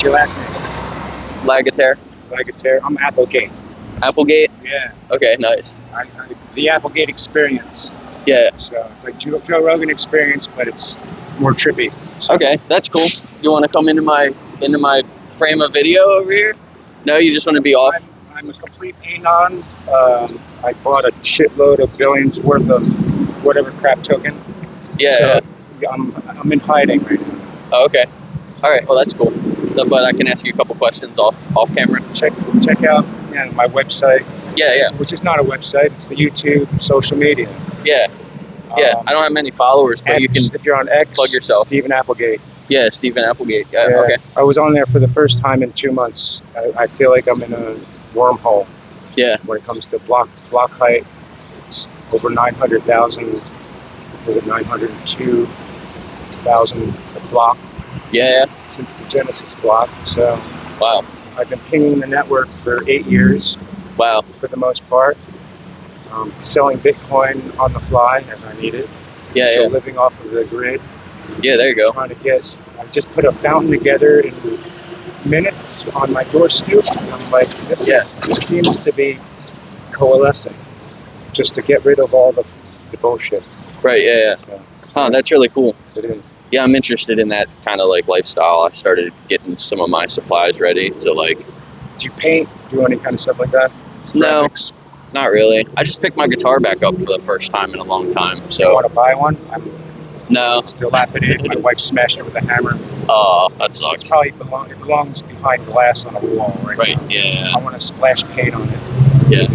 What's your last name? It's Lagatare. Lagatare. I'm Applegate. Applegate? Yeah. Okay, nice. The Applegate experience. Yeah. So it's like Joe Rogan experience, but it's more trippy. So. Okay, that's cool. You want to come into my frame of video over here? No, you just want to be off? I'm a complete anon. I bought a shitload of billions worth of whatever crap token. Yeah. So yeah, I'm in hiding right now. Oh, okay. All right. Well, that's cool. But I can ask you a couple questions off camera. Check out my website. Yeah. Which is not a website. It's the YouTube social media. Yeah. Yeah. I don't have many followers, but X, you can, if you're on X, plug yourself. Stephen Applegate. Yeah, Stephen Applegate. Yeah. Okay. I was on there for the first time in 2 months. I feel like I'm in a wormhole. Yeah. When it comes to block height, it's over 900,000, over 902,000 a block. Yeah. Since the Genesis block. So. Wow. I've been pinging the network for 8 years. Wow. For the most part. Selling Bitcoin on the fly as I need it. Yeah. Living off of the grid. Yeah, there you go. I just put a fountain together in minutes on my door stoop. And I'm like, this seems to be coalescing. Just to get rid of all the bullshit. Right, yeah. So, that's really cool. It is. Yeah, I'm interested in that kind of like lifestyle. I started getting some of my supplies ready. So like, do you paint? Do any kind of stuff like that? No, graphics? Not really. I just picked my guitar back up for the first time in a long time. So you want to buy one? No. It's dilapidated. My wife smashed it with a hammer. Oh, that sucks. It belongs behind glass on a wall right now. Yeah. I want to splash paint on it. Yeah.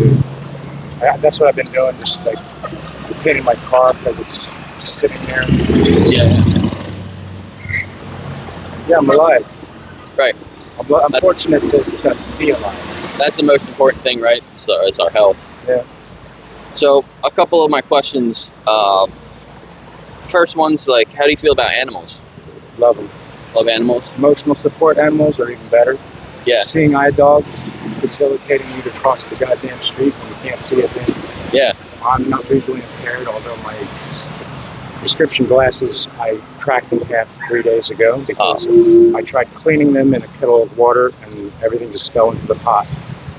That's what I've been doing. Just like painting my car because it's just sitting there. Yeah. Yeah, I'm alive. Right. I'm fortunate to be alive. That's the most important thing, right? So it's our health. Yeah. So a couple of my questions. First one's like, how do you feel about animals? Love them. Love animals? Emotional support animals are even better. Yeah. Seeing eye dogs, facilitating you to cross the goddamn street when you can't see a thing. Yeah. I'm not visually impaired, although my prescription glasses, I cracked in half 3 days ago because I tried cleaning them in a kettle of water and everything just fell into the pot.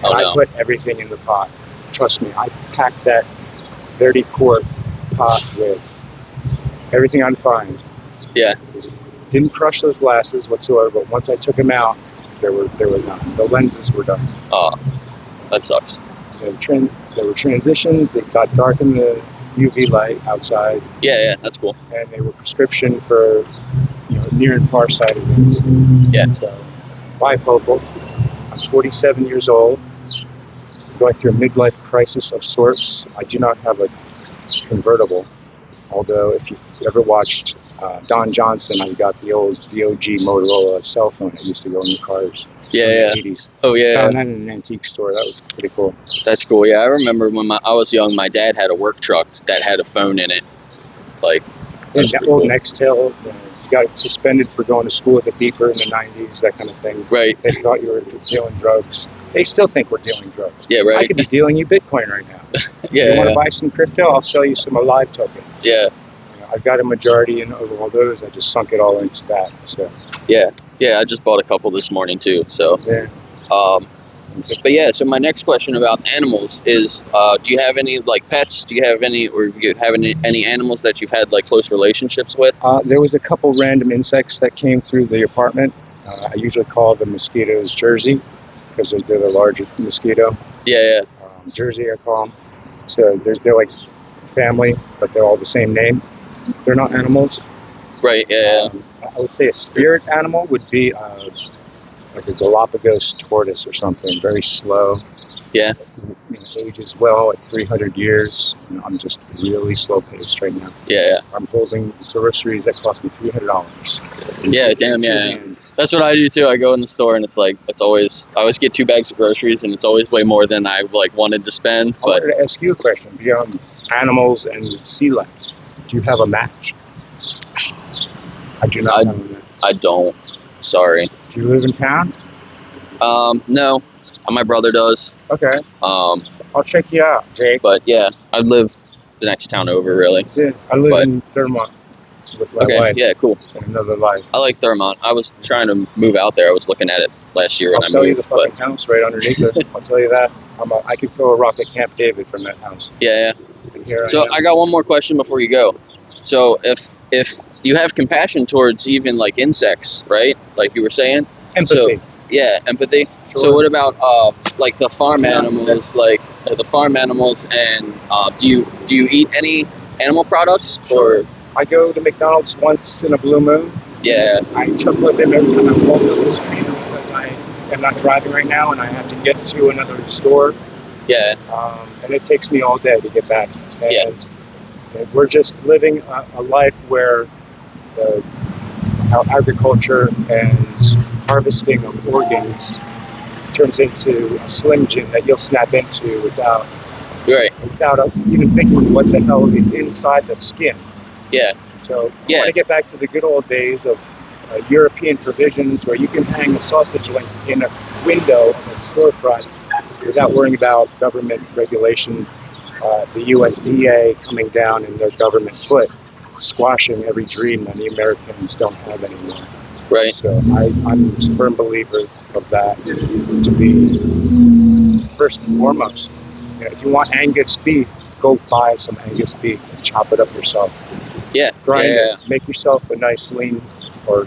And I put everything in the pot. Trust me, I packed that 30-quart pot with everything I find. Yeah. Didn't crush those glasses whatsoever, but once I took them out, they were done. The lenses were done. Oh, that sucks. There were transitions. They got dark in the UV light outside. Yeah, that's cool. And they were prescription for near and far sighted ones. Yeah. So bifocal. I'm 47 years old. Going through a midlife crisis of sorts. I do not have a convertible. Although, if you've ever watched Don Johnson, I got the OG Motorola cell phone that used to go in the cars. Yeah. In the 80s. Oh, yeah. Found that in an antique store. That was pretty cool. That's cool. Yeah, I remember when I was young, my dad had a work truck that had a phone in it. Like, that old Nextel, you got suspended for going to school with a beeper in the 90s, that kind of thing. Right. They thought you were dealing drugs. They still think we're dealing drugs. Yeah, right. I could be dealing you Bitcoin right now. Yeah. You want to buy some crypto? I'll sell you some Alive tokens. Yeah. I've got a majority in over all those. I just sunk it all into that. So. Yeah. I just bought a couple this morning too. So. Yeah. But yeah. So my next question about animals is: do you have any like pets? Do you have any animals that you've had like close relationships with? There was a couple random insects that came through the apartment. I usually call the mosquitoes Jersey because they're the larger mosquito. Yeah. Jersey, I call them. So they're like family, but they're all the same name. They're not animals. Right, yeah. I would say a spirit animal would be like a Galapagos tortoise or something, very slow. Yeah. Ages well at 300 years. I'm just really slow paced right now. Yeah. I'm holding groceries that cost me $300. Yeah, damn, yeah. That's what I do too. I go in the store and I always get 2 bags of groceries and it's always way more than I wanted to spend. I wanted to ask you a question beyond animals and sea life. Do you have a match? I do not have a match. I don't. Sorry. Do you live in town? No. My brother does. Okay. I'll check you out, Jake. But yeah, I live the next town over, really. Yeah, I live in Thurmont. with my Okay, wife yeah, cool. in another life. I like Thurmont. I was trying to move out there. I was looking at it last year I'll when I sell you moved. the fucking house right underneath it. I'll tell you that. I could throw a rock at Camp David from that house. Yeah. And here So I am. I got one more question before you go. So if you have compassion towards even like insects, right? Like you were saying. Empathy. So, yeah, empathy. Sure. So what about like the farm Yeah, animals, like the farm animals, and do you eat any animal products? Sure. Or I go to McDonald's once in a blue moon. yeah, I chuckle at them every time I walk up the street because I am not driving right now and I have to get to another store. yeah, And it takes me all day to get back. And Yeah. we're just living a life where our agriculture and harvesting of organs turns into a Slim Jim that you'll snap into without right, even thinking what the hell is inside the skin. yeah, So I Yeah. want to get back to the good old days of European provisions where you can hang a sausage link in a window of a storefront without worrying about government regulation, the USDA coming down in their government foot, squashing every dream that the Americans don't have anymore. right, So I'm a firm believer of that, to be first and foremost. You know, if you want Angus beef, go buy some Angus beef and chop it up yourself. yeah, Grind yeah, it. Make yourself a nice lean or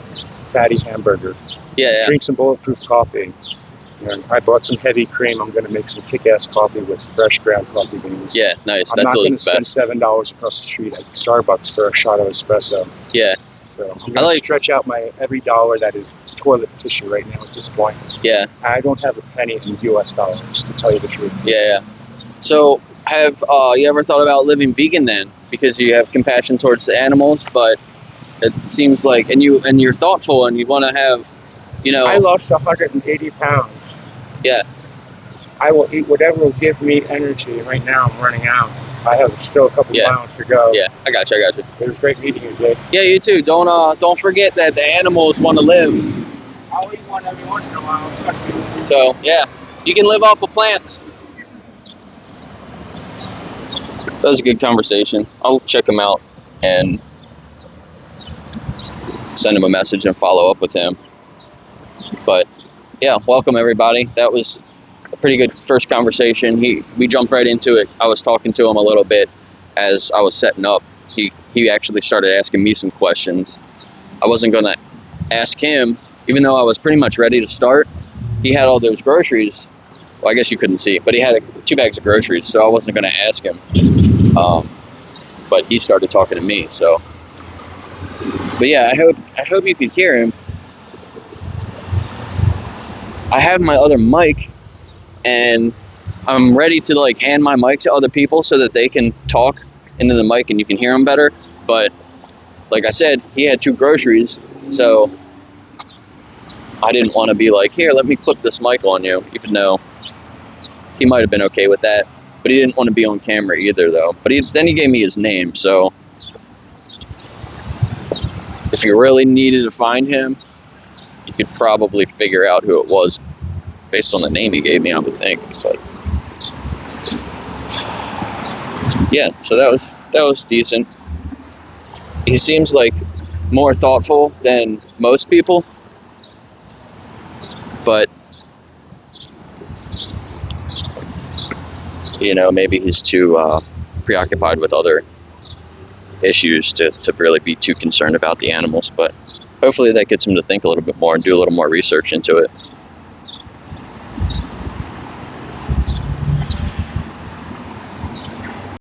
fatty hamburger. yeah, Drink some bulletproof coffee. And I bought some heavy cream. I'm going to make some kick-ass coffee with fresh ground coffee beans. yeah. Nice. I'm That's not always going to the spend best. $7 across the street at Starbucks for a shot of espresso. Yeah, So I'm going to stretch out my every dollar that is toilet tissue right now at this point. yeah, I don't have a penny in US dollars, to tell you the truth. yeah. So have you ever thought about living vegan then? Because you have compassion towards the animals, but it seems like, and you're thoughtful and you want to have, you know. I lost 180 pounds. Yeah. I will eat whatever will give me energy. Right now I'm running out. I have still a couple Yeah. miles to go. Yeah, I got you. It was great meeting you, Jake. Yeah, you too. Don't forget that the animals want to live. I'll eat one every once in a while. So yeah, you can live off of plants. That was a good conversation. I'll check him out and send him a message and follow up with him. But yeah, welcome everybody. That was a pretty good first conversation. We jumped right into it. I was talking to him a little bit as I was setting up. He actually started asking me some questions. I wasn't gonna ask him, even though I was pretty much ready to start. He had all those groceries. Well, I guess you couldn't see, but he had 2 bags of groceries, so I wasn't gonna ask him. But he started talking to me. So, but yeah, I hope you could hear him. I have my other mic, and I'm ready to like hand my mic to other people so that they can talk into the mic and you can hear them better. But like I said, he had 2 groceries, so I didn't want to be like, here, let me clip this mic on you, even though he might have been okay with that. But he didn't want to be on camera either, though. But then he gave me his name, so if you really needed to find him, you could probably figure out who it was based on the name he gave me, I would think. But yeah, so that was decent. He seems like more thoughtful than most people, but you know, maybe he's too preoccupied with other issues to really be too concerned about the animals. But hopefully that gets him to think a little bit more and do a little more research into it.